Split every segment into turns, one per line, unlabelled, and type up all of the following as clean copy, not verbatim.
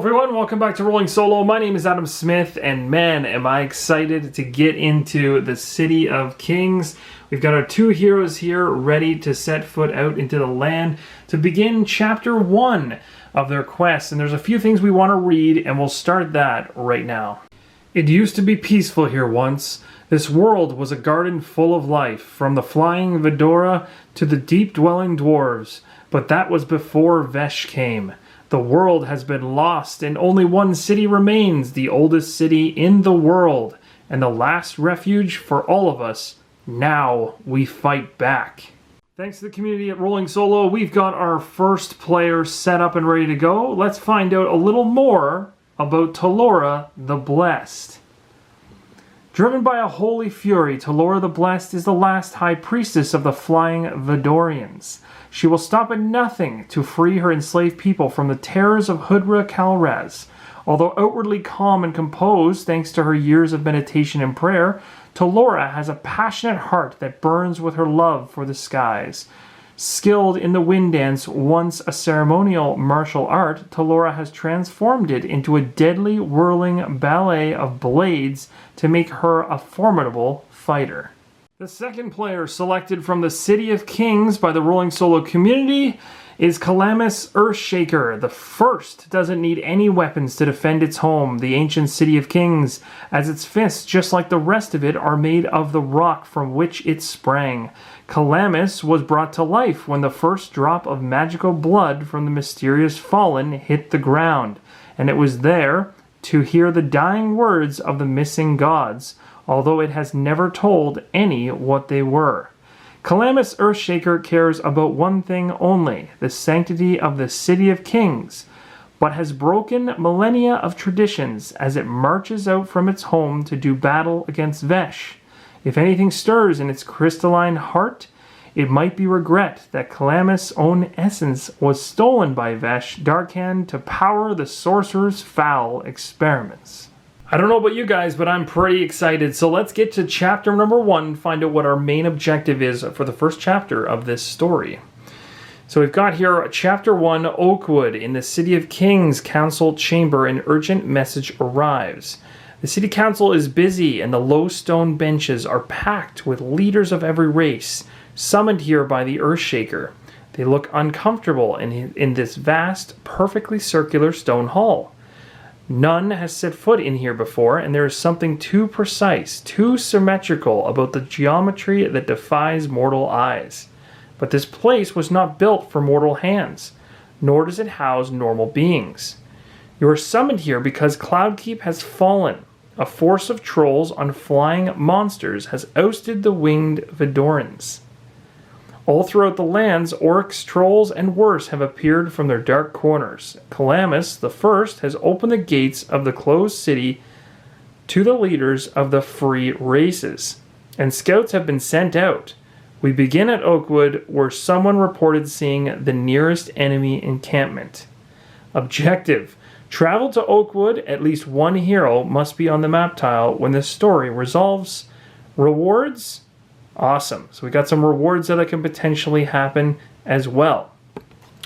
everyone, welcome back to Rolling Solo. My name is Adam Smith, and man, am I excited to get into the City of Kings. We've got our two heroes here ready to set foot out into the land to begin chapter 1 of their quest. And there's a few things we want to read, and we'll start that right now. It used to be peaceful here once. This world was a garden full of life, from the flying Vadora to the deep-dwelling Dwarves. But that was before Vesh came. The world has been lost, and only one city remains, the oldest city in the world, and the last refuge for all of us. Now we fight back. Thanks to the community at Rolling Solo, we've got our first player set up and ready to go. Let's find out a little more about T'Lorra the Blessed. Driven by a holy fury, T'Lorra the Blessed is the last high priestess of the flying Vadorians. She will stop at nothing to free her enslaved people from the terrors of Hudra Kalraz. Although outwardly calm and composed thanks to her years of meditation and prayer, T'Lorra has a passionate heart that burns with her love for the skies. Skilled in the wind dance, once a ceremonial martial art, T'Lorra has transformed it into a deadly whirling ballet of blades to make her a formidable fighter. The second player selected from the City of Kings by the Rolling Solo community is Calamis Earthshaker. The first doesn't need any weapons to defend its home, the ancient City of Kings, as its fists, just like the rest of it, are made of the rock from which it sprang. Calamis was brought to life when the first drop of magical blood from the mysterious fallen hit the ground, and it was there to hear the dying words of the missing gods, although it has never told any what they were. Calamis Earthshaker cares about one thing only, the sanctity of the City of Kings, but has broken millennia of traditions as it marches out from its home to do battle against Vesh. If anything stirs in its crystalline heart, it might be regret that Calamis' own essence was stolen by Vesh Darkhan to power the sorcerer's foul experiments. I don't know about you guys, but I'm pretty excited. So let's get to chapter number 1, find out what our main objective is for the first chapter of this story. So we've got here chapter 1, Oakwood. In the City of Kings Council Chamber, an urgent message arrives. The City Council is busy, and the low stone benches are packed with leaders of every race, summoned here by the Earthshaker. They look uncomfortable in this vast, perfectly circular stone hall. None has set foot in here before, and there is something too precise, too symmetrical about the geometry that defies mortal eyes. But this place was not built for mortal hands, nor does it house normal beings. You are summoned here because Cloudkeep has fallen. A force of trolls on flying monsters has ousted the winged Vadorans. All throughout the lands, orcs, trolls, and worse have appeared from their dark corners. Calamis, the first, has opened the gates of the closed city to the leaders of the free races, and scouts have been sent out. We begin at Oakwood, where someone reported seeing the nearest enemy encampment. Objective: travel to Oakwood. At least one hero must be on the map tile when the story resolves. Rewards? Awesome. So we got some rewards that can potentially happen as well.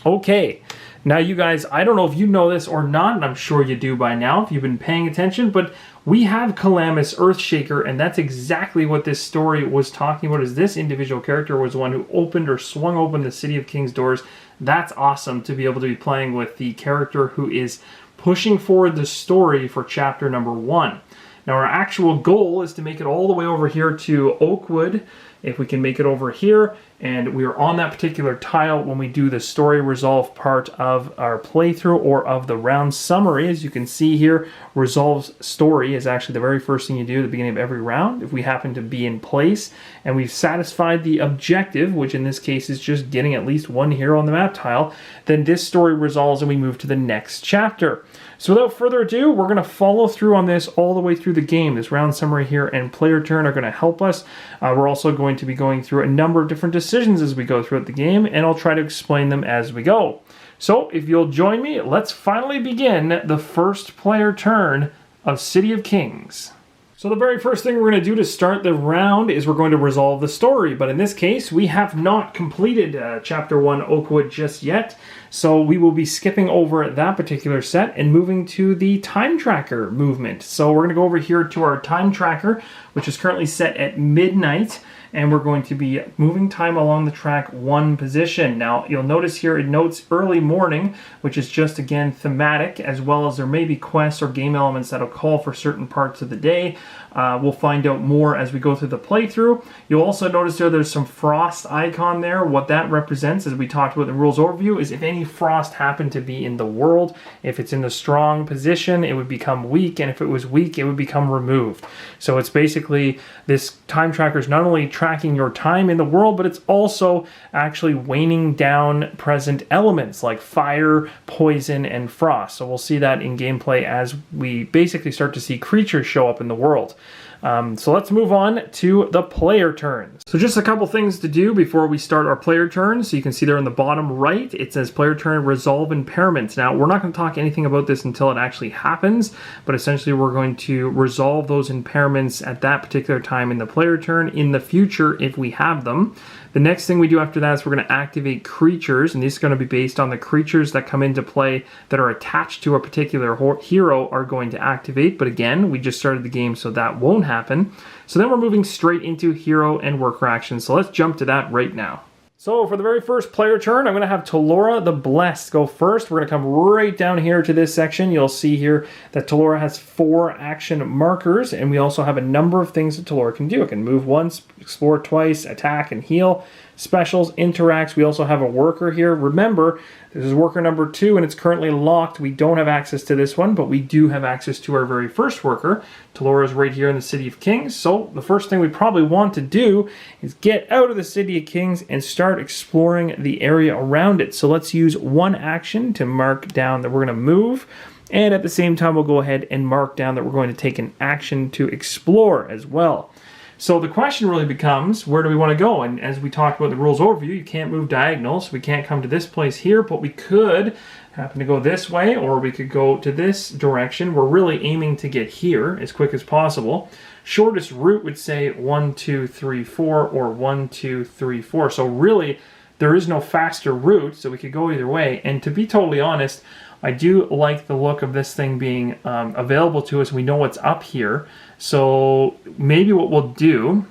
Okay. Now you guys, I don't know if you know this or not, and I'm sure you do by now if you've been paying attention, but we have Calamis Earthshaker, and that's exactly what this story was talking about, is this individual character was the one who opened or swung open the City of Kings doors. That's awesome to be able to be playing with the character who is pushing forward the story for chapter number 1. Now our actual goal is to make it all the way over here to Oakwood, if we can make it over here, and we are on that particular tile when we do the story resolve part of our playthrough or of the round summary. As you can see here, resolve story is actually the very first thing you do at the beginning of every round. If we happen to be in place and we've satisfied the objective, which in this case is just getting at least one hero on the map tile, then this story resolves and we move to the next chapter. So without further ado, we're going to follow through on this all the way through the game. This round summary here and player turn are going to help us. We're also going to be going through a number of different decisions as we go throughout the game, and I'll try to explain them as we go. So if you'll join me, let's finally begin the first player turn of City of Kings. So the very first thing we're going to do to start the round is we're going to resolve the story. But in this case, we have not completed Chapter 1 Oakwood just yet. So we will be skipping over that particular set and moving to the time tracker movement. So we're going to go over here to our time tracker, which is currently set at midnight. And we're going to be moving time along the track 1 position. Now, you'll notice here it notes early morning, which is just, again, thematic, as well as there may be quests or game elements that'll call for certain parts of the day. We'll find out more as we go through the playthrough. You'll also notice there's some frost icon there. What that represents, as we talked about in the rules overview, is if any frost happened to be in the world, if it's in a strong position, it would become weak, and if it was weak, it would become removed. So it's basically, this time tracker is not only tracking your time in the world, but it's also actually waning down present elements like fire, poison, and frost. So we'll see that in gameplay as we basically start to see creatures show up in the world. So let's move on to the player turns. So just a couple things to do before we start our player turns. So you can see there in the bottom right, it says player turn resolve impairments. Now, we're not going to talk anything about this until it actually happens, but essentially we're going to resolve those impairments at that particular time in the player turn in the future if we have them. The next thing we do after that is we're going to activate creatures, and this is going to be based on the creatures that come into play that are attached to a particular hero are going to activate. But again, we just started the game, so that won't happen. So then we're moving straight into hero and worker actions. So let's jump to that right now. So for the very first player turn, I'm going to have T'Lorra the Blessed go first. We're going to come right down here to this section. You'll see here that T'Lorra has 4 action markers, and we also have a number of things that T'Lorra can do. It can move once, explore twice, attack, and heal. Specials, interacts. We also have a worker here. Remember, this is worker number 2, and it's currently locked. We don't have access to this one, but we do have access to our very first worker. T'Lorra is right here in the City of Kings. So the first thing we probably want to do is get out of the City of Kings and start exploring the area around it. So let's use one action to mark down that we're going to move. And at the same time, we'll go ahead and mark down that we're going to take an action to explore as well. So the question really becomes, where do we want to go? And as we talked about the rules overview, you can't move diagonal, so we can't come to this place here, but we could happen to go this way, or we could go to this direction. We're really aiming to get here as quick as possible. Shortest route would say 1, 2, 3, 4, or 1, 2, 3, 4. So really, there is no faster route, so we could go either way. And to be totally honest, I do like the look of this thing being available to us. We know what's up here. So maybe what we'll do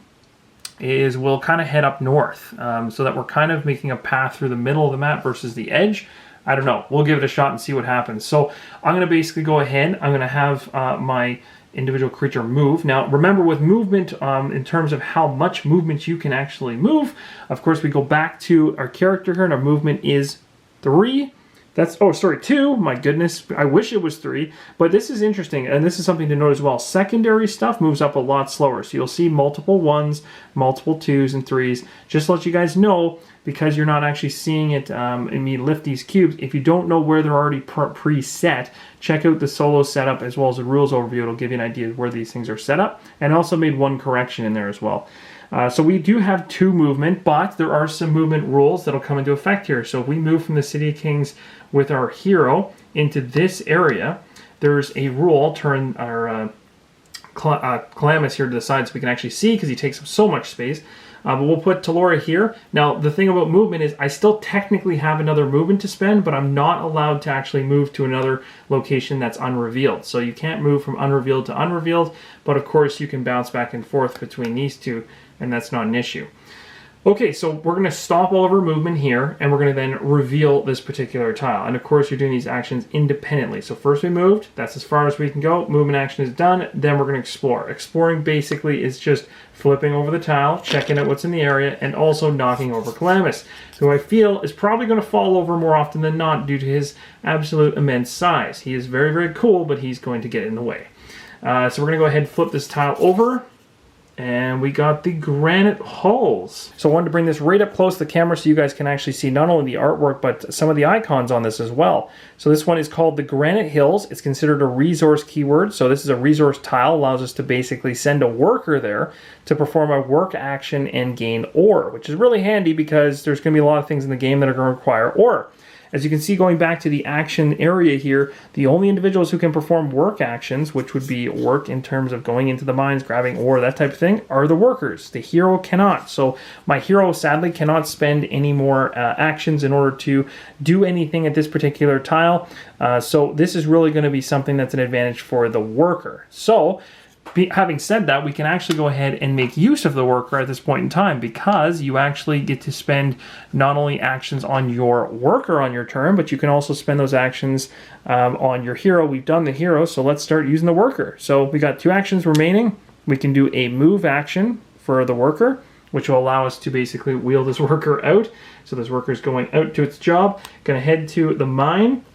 is we'll kind of head up north so that we're kind of making a path through the middle of the map versus the edge. I don't know. We'll give it a shot and see what happens. So I'm going to basically go ahead. I'm going to have my individual creature move. Now, remember with movement, in terms of how much movement you can actually move, of course, we go back to our character here, and our movement is 3. That's, oh, sorry, 2. My goodness, I wish it was 3. But this is interesting, and this is something to note as well. Secondary stuff moves up a lot slower. So you'll see multiple 1s, multiple 2s, and 3s. Just to let you guys know, because you're not actually seeing it in me lift these cubes, if you don't know where they're already preset, check out the solo setup as well as the rules overview. It'll give you an idea of where these things are set up. And I also made one correction in there as well. So we do have 2 movement, but there are some movement rules that'll come into effect here. So if we move from the City of Kings with our hero into this area, there's a rule, turn our Calamis here to the side so we can actually see, because he takes up so much space. But we'll put T'Lorra here. Now, the thing about movement is I still technically have another movement to spend, but I'm not allowed to actually move to another location that's unrevealed. So you can't move from unrevealed to unrevealed, but of course you can bounce back and forth between these two, and that's not an issue. Okay, so we're going to stop all of our movement here, and we're going to then reveal this particular tile. And of course, you're doing these actions independently. So first we moved, that's as far as we can go. Movement action is done, then we're going to explore. Exploring basically is just flipping over the tile, checking out what's in the area, and also knocking over Calamis, who I feel is probably going to fall over more often than not due to his absolute immense size. He is very, very cool, but he's going to get in the way. So we're going to go ahead and flip this tile over. And we got the granite halls. So I wanted to bring this right up close to the camera so you guys can actually see not only the artwork, but some of the icons on this as well. So this one is called the Granite Hills. It's considered a resource keyword. So this is a resource tile, allows us to basically send a worker there to perform a work action and gain ore, which is really handy because there's going to be a lot of things in the game that are going to require ore. as you can see, going back to the action area here, the only individuals who can perform work actions, which would be work in terms of going into the mines, grabbing ore, that type of thing, are the workers. The hero cannot. So my hero sadly cannot spend any more actions in order to do anything at this particular tile. So this is really going to be something that's an advantage for the worker. So having said that, we can actually go ahead and make use of the worker at this point in time, because you actually get to spend not only actions on your worker on your turn, but you can also spend those actions on your hero. We've done the hero, so let's start using the worker. So we got 2 actions remaining. We can do a move action for the worker, which will allow us to basically wheel this worker out. So this worker is going out to its job, going to head to the mine.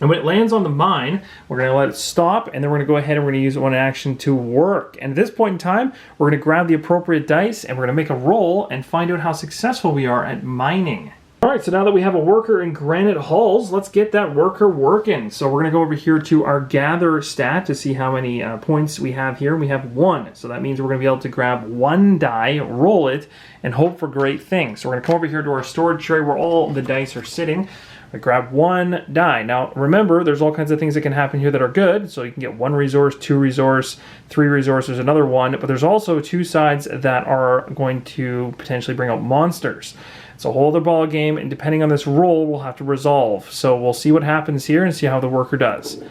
And when it lands on the mine, we're going to let it stop, and then we're going to go ahead and we're going to use one action to work. And at this point in time, we're going to grab the appropriate dice, and we're going to make a roll and find out how successful we are at mining. All right, so now that we have a worker in granite halls, let's get that worker working. So we're going to go over here to our gather stat to see how many points we have here. We have 1, so that means we're going to be able to grab 1 die, roll it, and hope for great things. So we're going to come over here to our storage tray where all the dice are sitting. I grab 1 die. Now, remember, there's all kinds of things that can happen here that are good. So you can get 1 resource, 2 resource, 3 resources, another 1. But there's also 2 sides that are going to potentially bring out monsters. It's a whole other ball game, and depending on this roll, we'll have to resolve. So we'll see what happens here and see how the worker does.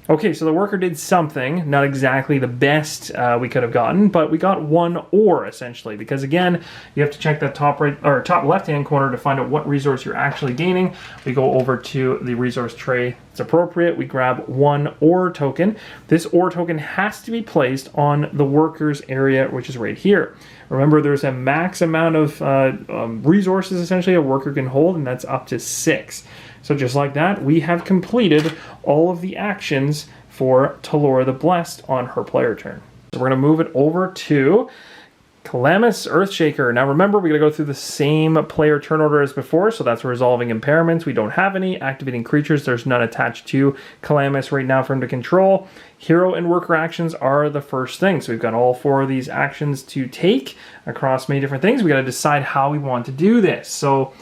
Okay, so the worker did something, not exactly the best we could have gotten, but we got 1 ore essentially, because again, you have to check that top right or top left-hand corner to find out what resource you're actually gaining. We go over to the resource tray. It's appropriate. We grab 1 ore token. This ore token has to be placed on the worker's area, which is right here. Remember, there's a max amount of resources essentially a worker can hold, and that's up to 6. So just like that, we have completed all of the actions for T'Lorra the Blessed on her player turn. So we're going to move it over to Calamis Earthshaker. Now remember, we got to go through the same player turn order as before, so that's resolving impairments. We don't have any. Activating creatures, there's none attached to Calamis right now for him to control. Hero and worker actions are the first thing. So we've got all 4 of these actions to take across many different things. We got to decide how we want to do this. So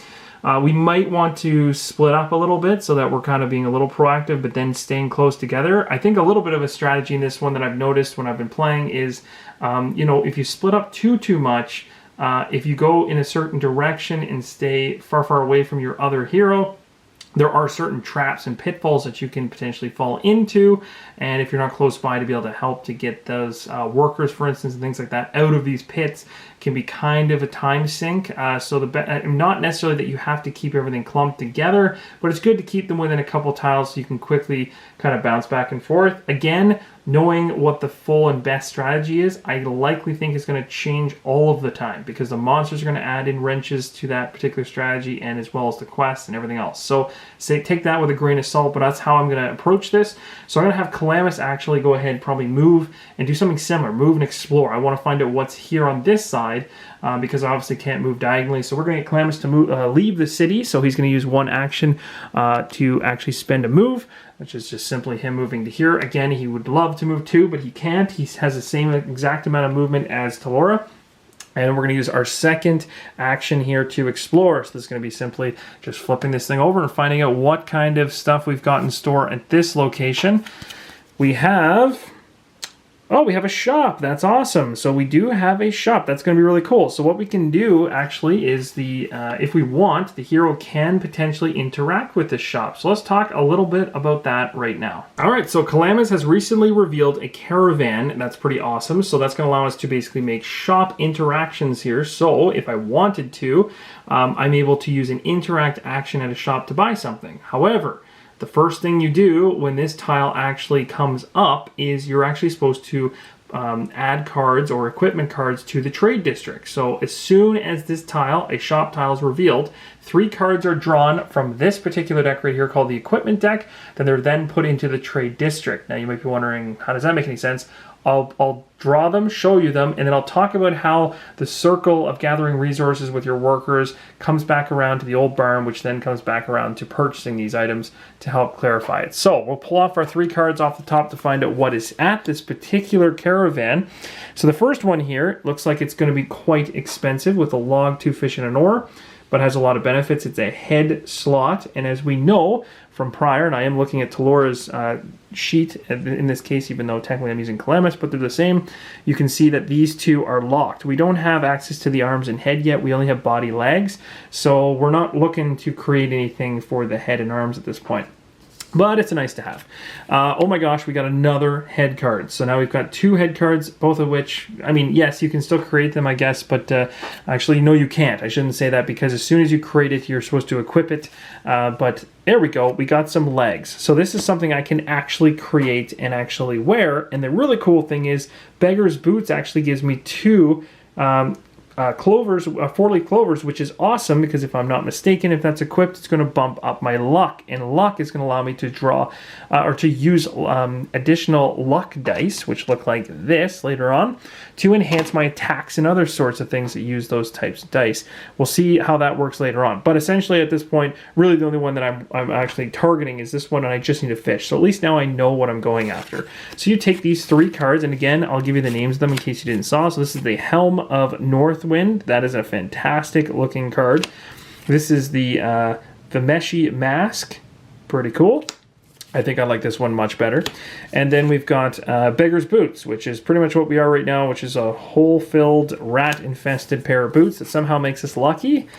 we might want to split up a little bit so that we're kind of being a little proactive, but then staying close together. I think a little bit of a strategy in this one that I've noticed when I've been playing is, you know, if you split up too much, if you go in a certain direction and stay far away from your other hero, there are certain traps and pitfalls that you can potentially fall into, and if you're not close by to be able to help to get those workers, for instance, and things like that out of these pits can be kind of a time sink. So not necessarily that you have to keep everything clumped together, but it's good to keep them within a couple tiles so you can quickly kind of bounce back and forth. Again, knowing what the full and best strategy is, I likely think is going to change all of the time, because the monsters are going to add in wrenches to that particular strategy, and as well as the quests and everything else. So take that with a grain of salt, but that's how I'm going to approach this. So I'm going to have Calamis actually go ahead and probably move and do something similar, move and explore. I want to find out what's here on this side, because I obviously can't move diagonally. So we're going to get Calamis to move, leave the city, so he's going to use 1 action to actually spend a move, which is just simply him moving to here. Again, he would love to move 2, but he can't. He has the same exact amount of movement as T'Lorra. And we're going to use our second action here to explore. So this is going to be simply just flipping this thing over and finding out what kind of stuff we've got in store at this location. We have... oh, we have a shop. That's awesome. So we do have a shop. That's going to be really cool. So what we can do actually is if we want, the hero can potentially interact with this shop. So let's talk a little bit about that right now. All right, so Calamis has recently revealed a caravan, and that's pretty awesome. So that's going to allow us to basically make shop interactions here. So if I wanted to, I'm able to use an interact action at a shop to buy something. However, the first thing you do when this tile actually comes up is you're actually supposed to add cards or equipment cards to the trade district. So as soon as this tile, a shop tile, is revealed, 3 cards are drawn from this particular deck right here called the equipment deck. Then they're then put into the trade district. Now you might be wondering, how does that make any sense? I'll draw them, show you them, and then I'll talk about how the circle of gathering resources with your workers comes back around to the old barn, which then comes back around to purchasing these items to help clarify it. So we'll pull off our 3 cards off the top to find out what is at this particular caravan. So the first one here looks like it's going to be quite expensive with a log, 2 fish, and an ore. but has a lot of benefits. It's a head slot, and as we know from prior, and I am looking at T'Lorra's sheet in this case, even though technically I'm using Calamis, but they're the same, you can see that these two are locked. We don't have access to the arms and head yet. We only have body, legs, so we're not looking to create anything for the head and arms at this point. But it's a nice to have. Oh my gosh, we got another head card. So now we've got 2 head cards, both of which, I mean, yes, you can still create them, I guess, but actually, no, you can't. I shouldn't say that, because as soon as you create it, you're supposed to equip it. But there we go, we got some legs. So this is something I can actually create and actually wear. And the really cool thing is, Beggar's Boots actually gives me 2 clovers, 4-leaf clovers, which is awesome, because if I'm not mistaken, if that's equipped, it's going to bump up my luck, and luck is going to allow me to draw or to use additional luck dice, which look like this later on, to enhance my attacks and other sorts of things that use those types of dice. We'll see how that works later on, but essentially at this point, really the only one that I'm actually targeting is this one, and I just need a fish. So at least now I know what I'm going after. So you take these 3 cards, and again, I'll give you the names of them in case you didn't saw. So this is the Helm of Northwind. That is a fantastic looking card. This is the Meshy Mask. Pretty cool. I think I like this one much better. And then we've got Beggar's Boots, which is pretty much what we are right now, which is a hole-filled, rat-infested pair of boots that somehow makes us lucky.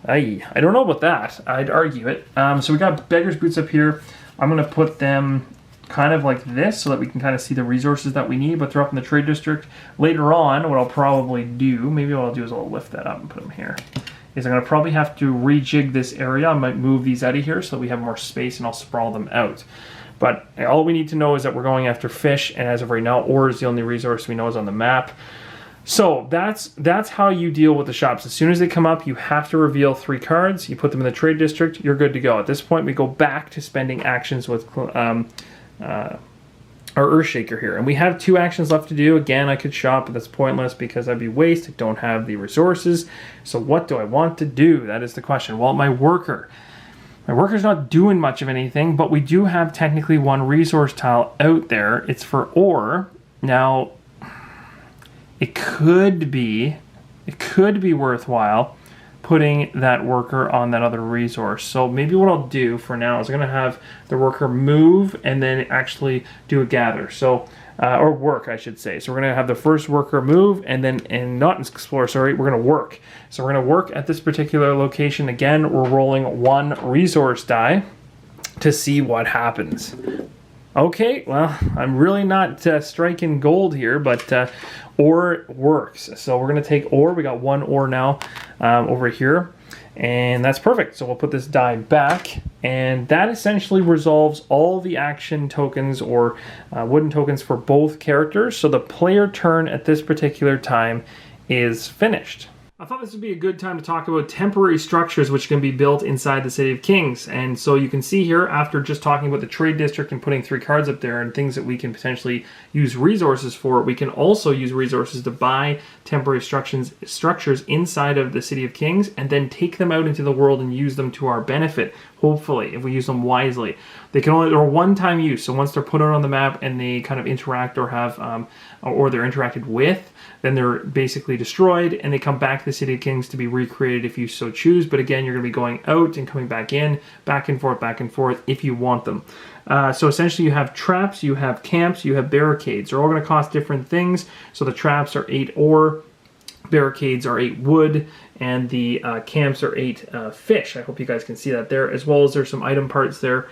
I don't know about that. I'd argue it. So we got Beggar's Boots up here. I'm going to put them kind of like this so that we can kind of see the resources that we need, but they're up in the trade district. Later on, what I'll probably do, maybe what I'll do is I'll lift that up and put them here, is I'm going to probably have to rejig this area. I might move these out of here so that we have more space, and I'll sprawl them out. But all we need to know is that we're going after fish, and as of right now, ore is the only resource we know is on the map. So that's how you deal with the shops. As soon as they come up, you have to reveal 3 cards. You put them in the trade district. You're good to go. At this point, we go back to spending actions with our Earthshaker here, and we have 2 actions left to do. Again, I could shop, but that's pointless because I'd be waste. I don't have the resources. So what do I want to do? That is the question. Well, my worker's not doing much of anything, but we do have technically 1 resource tile out there. It's for ore. Now, it could be worthwhile putting that worker on that other resource. So maybe what I'll do for now is I'm going to have the worker move and then actually do a gather. So, or work, I should say. So we're going to have the first worker move and then, and not explore, sorry, we're going to work. So we're going to work at this particular location. Again, we're rolling 1 resource die to see what happens. Okay, well, I'm really not striking gold here, but ore works. So we're going to take ore. We got 1 ore now over here, and that's perfect. So we'll put this die back, and that essentially resolves all the action tokens or wooden tokens for both characters. So the player turn at this particular time is finished. I thought this would be a good time to talk about temporary structures which can be built inside the City of Kings. And so you can see here, after just talking about the trade district and putting 3 cards up there and things that we can potentially use resources for, we can also use resources to buy temporary structures inside of the City of Kings and then take them out into the world and use them to our benefit, hopefully, if we use them wisely. They're one-time use, so once they're put out on the map and they kind of interact or have, or they're interacted with, then they're basically destroyed and they come back to the City of Kings to be recreated if you so choose. But again, you're going to be going out and coming back in, back and forth if you want them. So essentially you have traps, you have camps, you have barricades. They're all going to cost different things. So the traps are 8 ore, barricades are 8 wood, and the camps are 8 fish. I hope you guys can see that there, as well as there's some item parts there,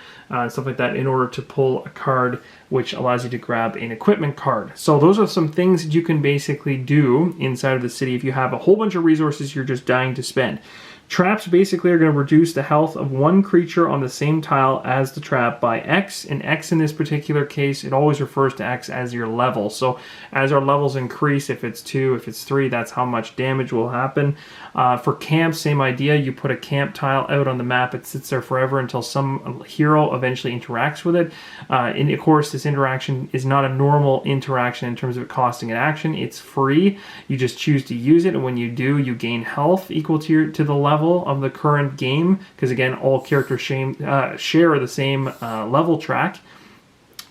stuff like that, in order to pull a card which allows you to grab an equipment card. So those are some things that you can basically do inside of the city if you have a whole bunch of resources you're just dying to spend. Traps basically are going to reduce the health of 1 creature on the same tile as the trap by X. And X in this particular case, it always refers to X as your level. So as our levels increase, if it's 2, if it's 3, that's how much damage will happen. For camps, same idea. You put a camp tile out on the map. It sits there forever until some hero eventually interacts with it. And of course, this interaction is not a normal interaction in terms of it costing an action. It's free. You just choose to use it. And when you do, you gain health equal to the level of the current game, because again, all characters share the same level track.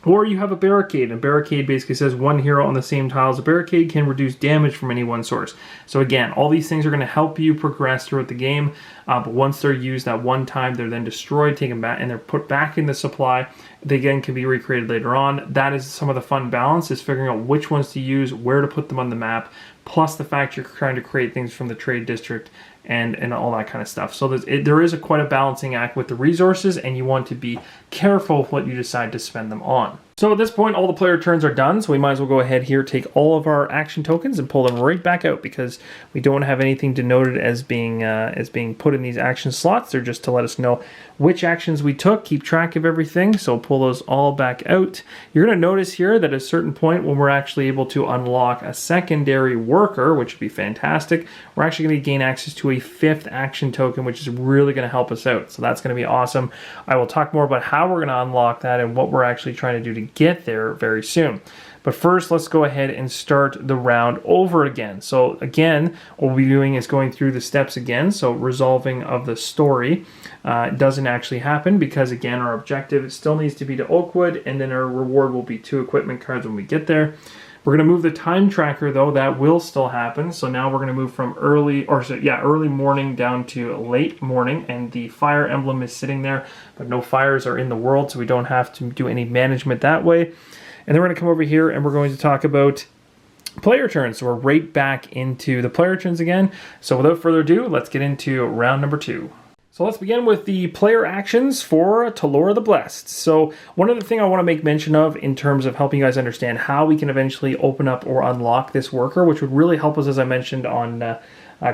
Or you have a barricade. A barricade basically says one hero on the same tile as a barricade can reduce damage from any one source. So again, all these things are going to help you progress throughout the game. But once they're used that one time, they're then destroyed, taken back, and they're put back in the supply. They again can be recreated later on. That is some of the fun balance, is figuring out which ones to use, where to put them on the map, plus the fact you're trying to create things from the trade district and all that kind of stuff. So there is quite a balancing act with the resources, and you want to be careful with what you decide to spend them on. So at this point, all the player turns are done, so we might as well go ahead here, take all of our action tokens and pull them right back out, because we don't have anything denoted as being put in these action slots. They're just to let us know which actions we took, keep track of everything, so pull those all back out. You're going to notice here that at a certain point when we're actually able to unlock a secondary worker, which would be fantastic, we're actually going to gain access to a 5th action token, which is really going to help us out. So that's going to be awesome. I will talk more about how we're going to unlock that and what we're actually trying to do to get there very soon. But first, let's go ahead and start the round over again. So again, what we'll be doing is going through the steps again. So resolving of the story doesn't actually happen because, again, our objective still needs to be to Oakwood, and then our reward will be 2 equipment cards when we get there. We're going to move the time tracker, though. That will still happen. So now we're going to move from early morning down to late morning, and the fire emblem is sitting there, but no fires are in the world, so we don't have to do any management that way. And then we're going to come over here and we're going to talk about player turns. So we're right back into the player turns again. So without further ado, let's get into round number 2. So let's begin with the player actions for T'Lorra the Blessed. So one other thing I want to make mention of in terms of helping you guys understand how we can eventually open up or unlock this worker, which would really help us, as I mentioned on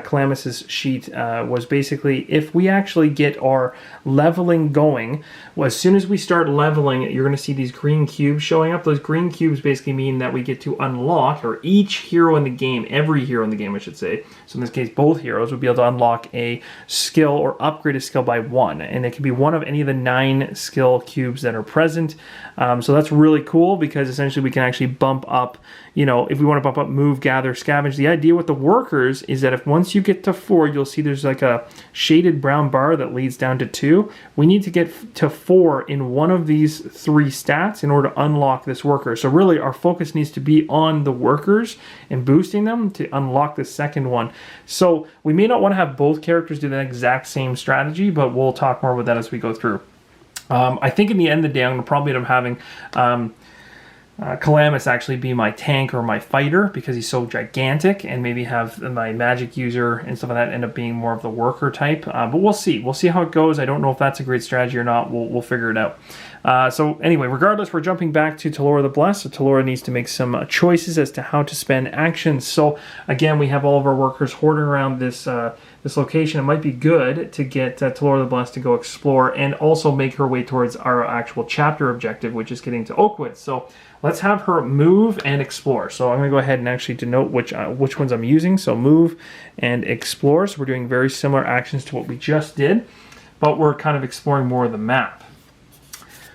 Calamis's sheet, was basically if we actually get our leveling going, well, as soon as we start leveling, you're going to see these green cubes showing up. Those green cubes basically mean that we get to unlock, or each hero in the game, every hero in the game I should say, so in this case both heroes would be able to unlock a skill or upgrade a skill by 1, and it can be one of any of the 9 skill cubes that are present. So that's really cool, because essentially we can actually bump up, if we want to bump up move, gather, scavenge. The idea with the workers is that if once you get to 4, you'll see there's like a shaded brown bar that leads down to 2. We need to get to 4 in one of these 3 stats in order to unlock this worker. So really our focus needs to be on the workers and boosting them to unlock the second one. So we may not want to have both characters do the exact same strategy, but we'll talk more about that as we go through. I think in the end of the day, I'm going to probably end up having Calamis actually be my tank or my fighter, because he's so gigantic, and maybe have my magic user and stuff like that end up being more of the worker type. But we'll see. We'll see how it goes. I don't know if that's a great strategy or not. We'll figure it out. So anyway, regardless, we're jumping back to T'Lorra the Blessed. So T'Lorra needs to make some choices as to how to spend actions. So again, we have all of our workers hoarding around this location. It might be good to get T'Lorra the Blessed to go explore and also make her way towards our actual chapter objective, which is getting to Oakwood. So let's have her move and explore. So I'm going to go ahead and actually denote which ones I'm using. So move and explore. So we're doing very similar actions to what we just did, but we're kind of exploring more of the map.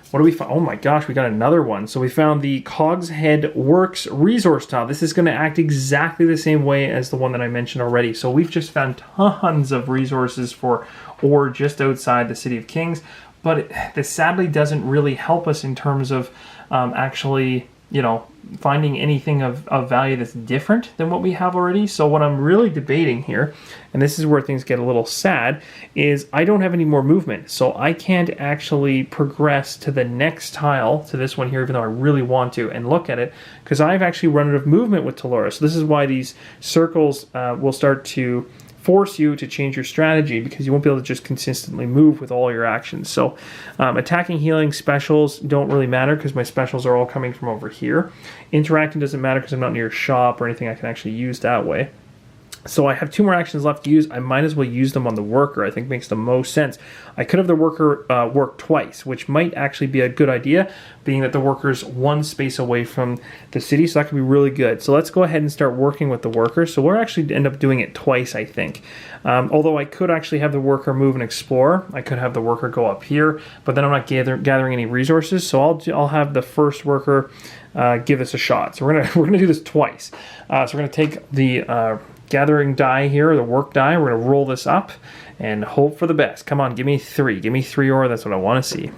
What do we find? Oh my gosh, we got another one. So we found the Cogshead Works resource tile. This is going to act exactly the same way as the one that I mentioned already. So we've just found tons of resources for ore just outside the City of Kings, but this sadly doesn't really help us in terms of actually, finding anything of value that's different than what we have already. So what I'm really debating here, and this is where things get a little sad, is I don't have any more movement. So I can't actually progress to the next tile, to this one here, even though I really want to, and look at it, because I've actually run out of movement with T'Lorra. So this is why these circles will start to force you to change your strategy, because you won't be able to just consistently move with all your actions. So attacking, healing, specials don't really matter, because my specials are all coming from over here. Interacting doesn't matter because I'm not near a shop or anything I can actually use that way. So I have 2 more actions left to use. I might as well use them on the worker. I think makes the most sense. I could have the worker work twice, which might actually be a good idea, being that the worker's 1 space away from the city, so that could be really good. So let's go ahead and start working with the worker. So we'll actually end up doing it twice, I think. Although I could actually have the worker move and explore. I could have the worker go up here, but then I'm not gathering any resources. So I'll have the first worker give us a shot. So we're gonna do this twice. So we're gonna take the gathering die here, the work die. We're going to roll this up and hope for the best. Come on, give me 3. Give me 3 ore. That's what I want to see.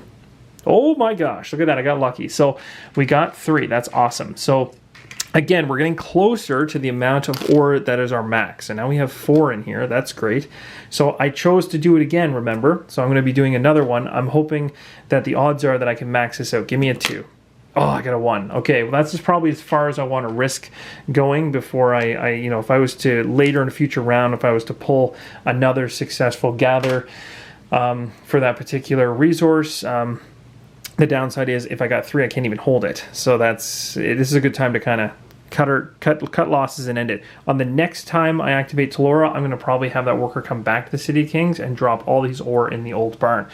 Oh my gosh, look at that. I got lucky. So we got 3. That's awesome. So again, we're getting closer to the amount of ore that is our max. And now we have 4 in here. That's great. So I chose to do it again, remember? So I'm going to be doing another one. I'm hoping that the odds are that I can max this out. Give me a 2. Oh, I got a 1. Okay, well, that's just probably as far as I want to risk going before I you know, if I was to, later in a future round, if I was to pull another successful gather for that particular resource, the downside is if I got 3, I can't even hold it. So this is a good time to kind of cut losses and end it. On the next time I activate T'Lorra, I'm going to probably have that worker come back to the City of Kings and drop all these ore in the old barn.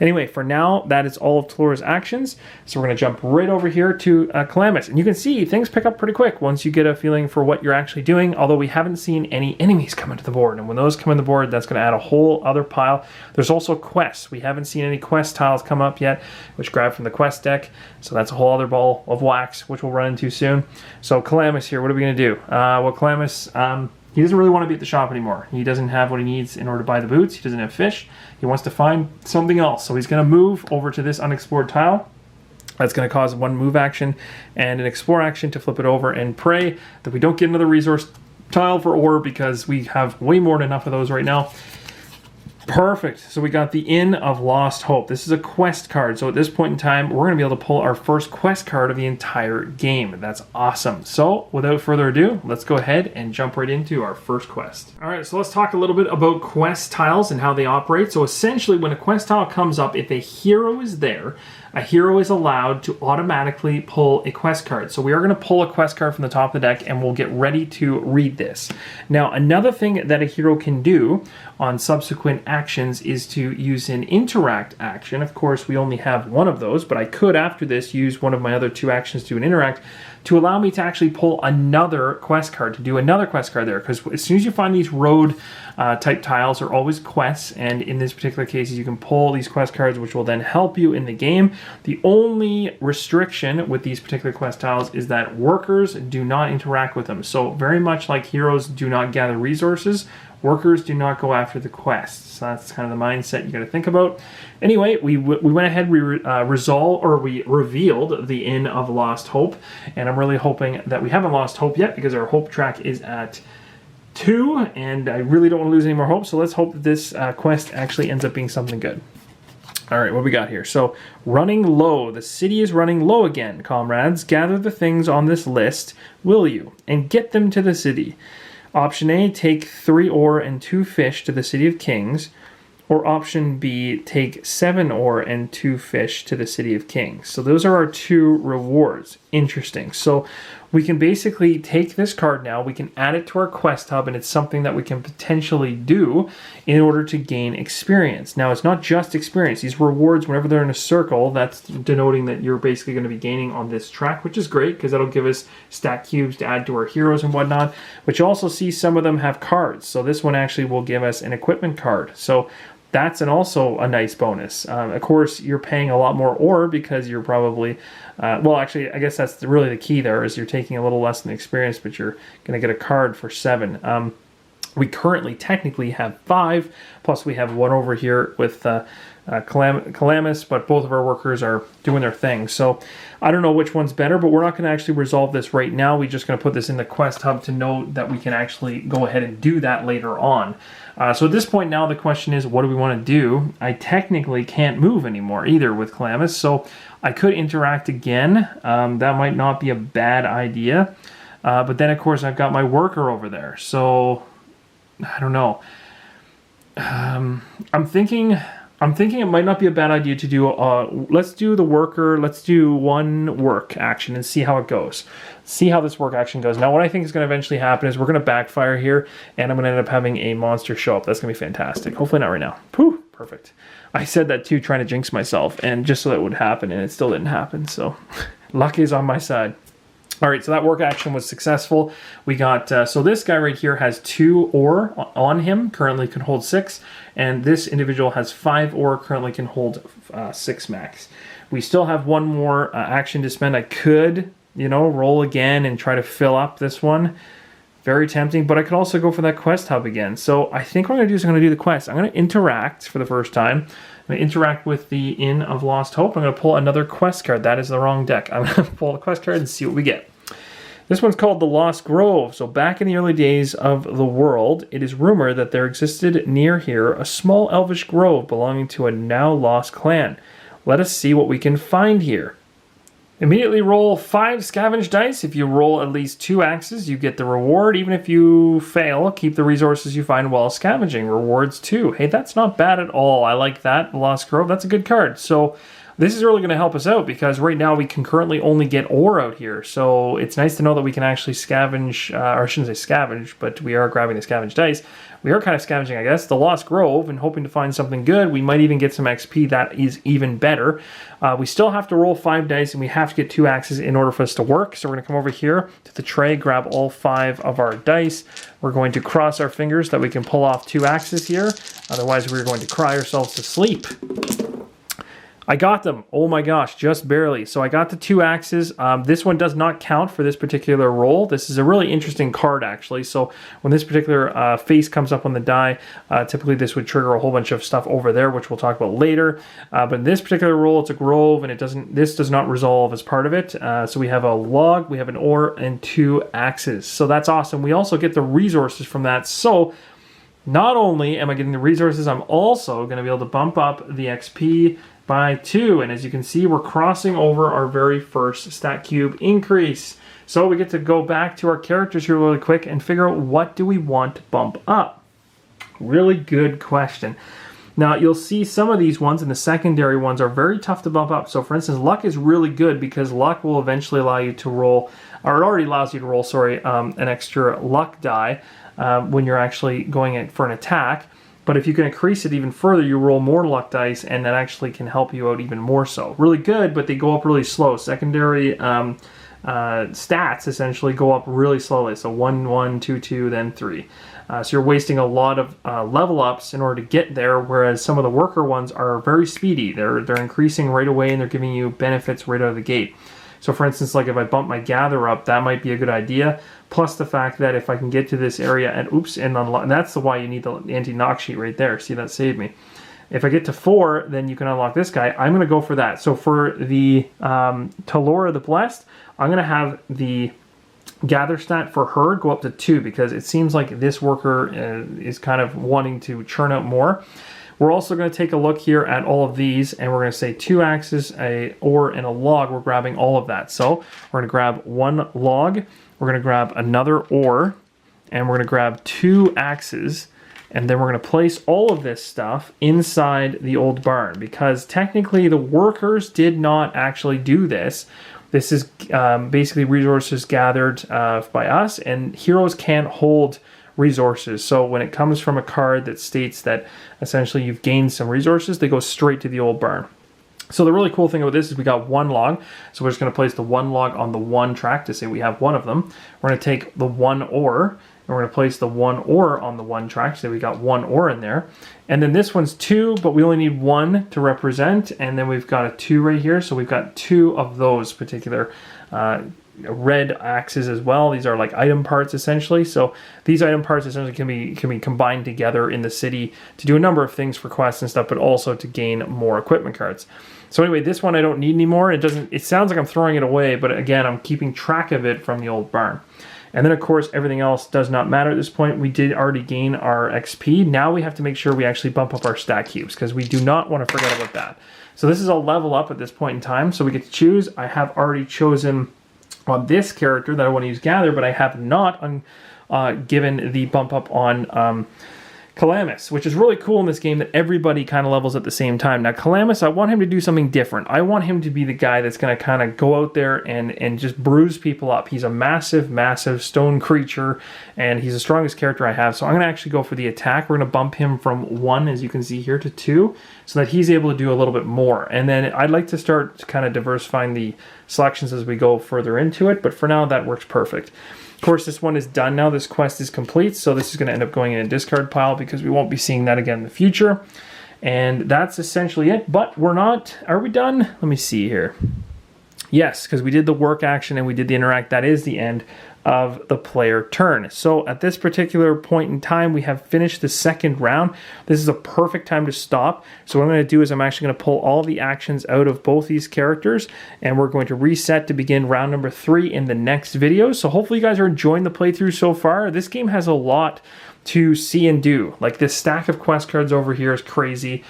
Anyway, for now, that is all of T'Lorra's actions. So we're going to jump right over here to Calamis. And you can see things pick up pretty quick once you get a feeling for what you're actually doing, although we haven't seen any enemies come into the board. And when those come in the board, that's going to add a whole other pile. There's also quests. We haven't seen any quest tiles come up yet, which grab from the quest deck. So that's a whole other ball of wax, which we'll run into soon. So Calamis here, what are we going to do? Well, Calamis, he doesn't really want to be at the shop anymore. He doesn't have what he needs in order to buy the boots. He doesn't have fish. He wants to find something else. So he's going to move over to this unexplored tile. That's going to cause 1 move action and an explore action to flip it over and pray that we don't get another resource tile for ore, because we have way more than enough of those right now. Perfect. So we got the Inn of Lost Hope. This is a quest card. So at this point in time, we're going to be able to pull our first quest card of the entire game. That's awesome. So without further ado, let's go ahead and jump right into our first quest. All right, so let's talk a little bit about quest tiles and how they operate. So essentially, when a quest tile comes up, if a hero is there, a hero is allowed to automatically pull a quest card. So we are going to pull a quest card from the top of the deck, and we'll get ready to read this. Now, another thing that a hero can do on subsequent actions is to use an interact action. Of course, we only have 1 of those, but I could, after this, use one of my other 2 actions to do an interact to allow me to actually pull another quest card, to do another quest card there. Because as soon as you find these road type tiles are always quests, and in this particular case, you can pull these quest cards, which will then help you in the game. The only restriction with these particular quest tiles is that workers do not interact with them. So very much like heroes do not gather resources, workers do not go after the quests. So that's kind of the mindset you got to think about. Anyway, we went ahead, we revealed the Inn of Lost Hope, and I'm really hoping that we haven't lost hope yet, because our hope track is at 2, and I really don't want to lose any more hope. So let's hope that this quest actually ends up being something good. All right, what we got here? So, running low. The city is running low again, comrades. Gather the things on this list, will you, and get them to the city. Option A, take 3 ore and 2 fish to the City of Kings. Or option B, take 7 ore and 2 fish to the City of Kings. So those are our 2 rewards. Interesting. So we can basically take this card now, we can add it to our quest hub, and it's something that we can potentially do in order to gain experience. Now, it's not just experience. These rewards, whenever they're in a circle, that's denoting that you're basically going to be gaining on this track, which is great, because that'll give us stat cubes to add to our heroes and whatnot. But you also see some of them have cards. So this one actually will give us an equipment card. So that's also a nice bonus. Of course, you're paying a lot more ore, because you're probably, well, actually, I guess that's really the key there, is you're taking a little less than experience, but you're going to get a card for 7. We currently technically have 5, plus we have 1 over here with Calamis, but both of our workers are doing their thing. So I don't know which one's better, but we're not going to actually resolve this right now. We're just going to put this in the quest hub to know that we can actually go ahead and do that later on. So at this point now, the question is, what do we want to do? I technically can't move anymore either with Calamis, so I could interact again. That might not be a bad idea. But then, of course, I've got my worker over there. So I don't know. I'm thinking it might not be a bad idea to do, let's do the worker, let's do 1 work action and see how it goes. See how this work action goes. Now, what I think is going to eventually happen is we're going to backfire here, and I'm going to end up having a monster show up. That's going to be fantastic. Hopefully not right now. Whew, perfect. I said that too, trying to jinx myself, and just so that would happen, and it still didn't happen, so luck is on my side. All right, so that work action was successful. We got, so this guy right here has 2 ore on him, currently can hold 6, and this individual has 5 ore, currently can hold 6 max. We still have 1 more action to spend. I could, you know, roll again and try to fill up this one. Very tempting, but I could also go for that quest hub again. So I think what I'm going to do is I'm going to do the quest. I'm going to interact for the first time, going to interact with the Inn of Lost Hope. I'm going to pull another quest card. That is the wrong deck. I'm going to pull the quest card and see what we get. This one's called the Lost Grove. So back in the early days of the world, it is rumored that there existed near here a small elvish grove belonging to a now lost clan. Let us see what we can find here. Immediately roll 5 scavenge dice. If you roll at least 2 axes, you get the reward. Even if you fail, keep the resources you find while scavenging. Rewards 2. Hey, that's not bad at all. I like that. Lost Grove, that's a good card. So this is really going to help us out because right now we can currently only get ore out here. So it's nice to know that we can actually scavenge, or I shouldn't say scavenge, but we are grabbing the scavenge dice. We are kind of scavenging, I guess, the Lost Grove and hoping to find something good. We might even get some XP. That is even better. We still have to roll 5 dice and we have to get 2 axes in order for us to work. So we're going to come over here to the tray, grab all 5 of our dice. We're going to cross our fingers that we can pull off 2 axes here. Otherwise, we're going to cry ourselves to sleep. I got them. Oh my gosh, just barely. So I got the 2 axes. This one does not count for this particular roll. This is a really interesting card, actually. So when this particular face comes up on the die, typically this would trigger a whole bunch of stuff over there, which we'll talk about later. But in this particular roll, it's a grove, and this does not resolve as part of it. So we have a log, we have an ore, and 2 axes. So that's awesome. We also get the resources from that. So not only am I getting the resources, I'm also going to be able to bump up the XP by 2, and as you can see, we're crossing over our very first stat cube increase. So we get to go back to our characters here really quick and figure out what do we want to bump up. Really good question. Now you'll see some of these ones and the secondary ones are very tough to bump up. So for instance, luck is really good because luck will eventually allow you to roll, or it already allows you to roll, sorry, an extra luck die when you're actually going for an attack. But if you can increase it even further, you roll more luck dice, and that actually can help you out even more so. Really good, but they go up really slow. Secondary stats essentially go up really slowly. So 1, 1, 2, 2, then 3. So you're wasting a lot of level ups in order to get there, whereas some of the worker ones are very speedy. They're increasing right away, and they're giving you benefits right out of the gate. So for instance, like if I bump my gather up, that might be a good idea. Plus the fact that if I can get to this area and and that's why you need the anti-knock sheet right there. See, that saved me. If I get to 4, then you can unlock this guy. I'm going to go for that. So for the T'Lorra the Blessed, I'm going to have the gather stat for her go up to 2 because it seems like this worker is kind of wanting to churn out more. We're also going to take a look here at all of these, and we're going to say 2 axes, a ore, and a log. We're grabbing all of that. So we're going to grab 1 log, we're going to grab another ore, and we're going to grab 2 axes, and then we're going to place all of this stuff inside the old barn because technically the workers did not actually do this. This is basically resources gathered by us, and heroes can't hold resources. So when it comes from a card that states that essentially you've gained some resources, they go straight to the old barn. So the really cool thing about this is we got 1 log. So we're just going to place the 1 log on the 1 track to say we have 1 of them. We're going to take the 1 ore, and we're going to place the 1 ore on the 1 track. So we got 1 ore in there. And then this one's 2, but we only need 1 to represent. And then we've got a 2 right here. So we've got 2 of those particular red axes as well. These are like item parts essentially. So these item parts essentially can be combined together in the city to do a number of things for quests and stuff, but also to gain more equipment cards. So anyway, this one I don't need anymore. It sounds like I'm throwing it away, but again, I'm keeping track of it from the old barn. And then of course, everything else does not matter at this point. We did already gain our XP. Now we have to make sure we actually bump up our stat cubes because we do not want to forget about that. So this is a level up at this point in time. So we get to choose. I have already chosen on this character that I want to use Gather, but I have not given the bump up on Calamis, which is really cool in this game that everybody kind of levels at the same time. Now Calamis, I want him to do something different. I want him to be the guy that's going to kind of go out there and just bruise people up. He's a massive, massive stone creature, and he's the strongest character I have. So I'm going to actually go for the attack. We're going to bump him from 1, as you can see here, to 2, so that he's able to do a little bit more. And then I'd like to start kind of diversifying the selections as we go further into it, but for now that works perfect. Of course, this one is done now. This quest is complete, so this is going to end up going in a discard pile because we won't be seeing that again in the future. And that's essentially it, but we're not... Are we done? Let me see here. Yes, because we did the work action and we did the interact. That is the end of the player turn. So at this particular point in time, we have finished the second round. This is a perfect time to stop. So what I'm going to do is I'm actually going to pull all the actions out of both these characters, and we're going to reset to begin round number 3 in the next video. So hopefully you guys are enjoying the playthrough so far. This game has a lot to see and do. Like, this stack of quest cards over here is crazy.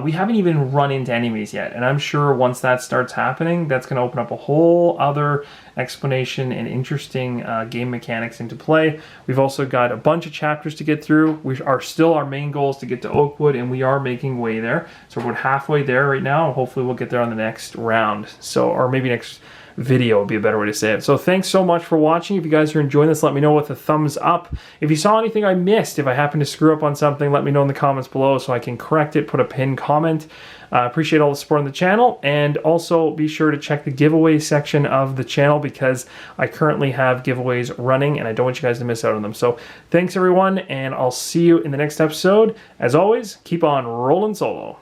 We haven't even run into enemies yet, and I'm sure once that starts happening, that's going to open up a whole other explanation and interesting game mechanics into play. We've also got a bunch of chapters to get through. Our main goal is to get to Oakwood, and we are making way there. So we're about halfway there right now. Hopefully we'll get there on the next round. So, or maybe next video would be a better way to say it. So thanks so much for watching. If you guys are enjoying this, let me know with a thumbs up. If you saw anything I missed, if I happen to screw up on something, let me know in the comments below so I can correct it, put a pinned comment. Appreciate all the support on the channel, and also be sure to check the giveaway section of the channel because I currently have giveaways running and I don't want you guys to miss out on them. So thanks everyone, and I'll see you in the next episode. As always, keep on rolling solo.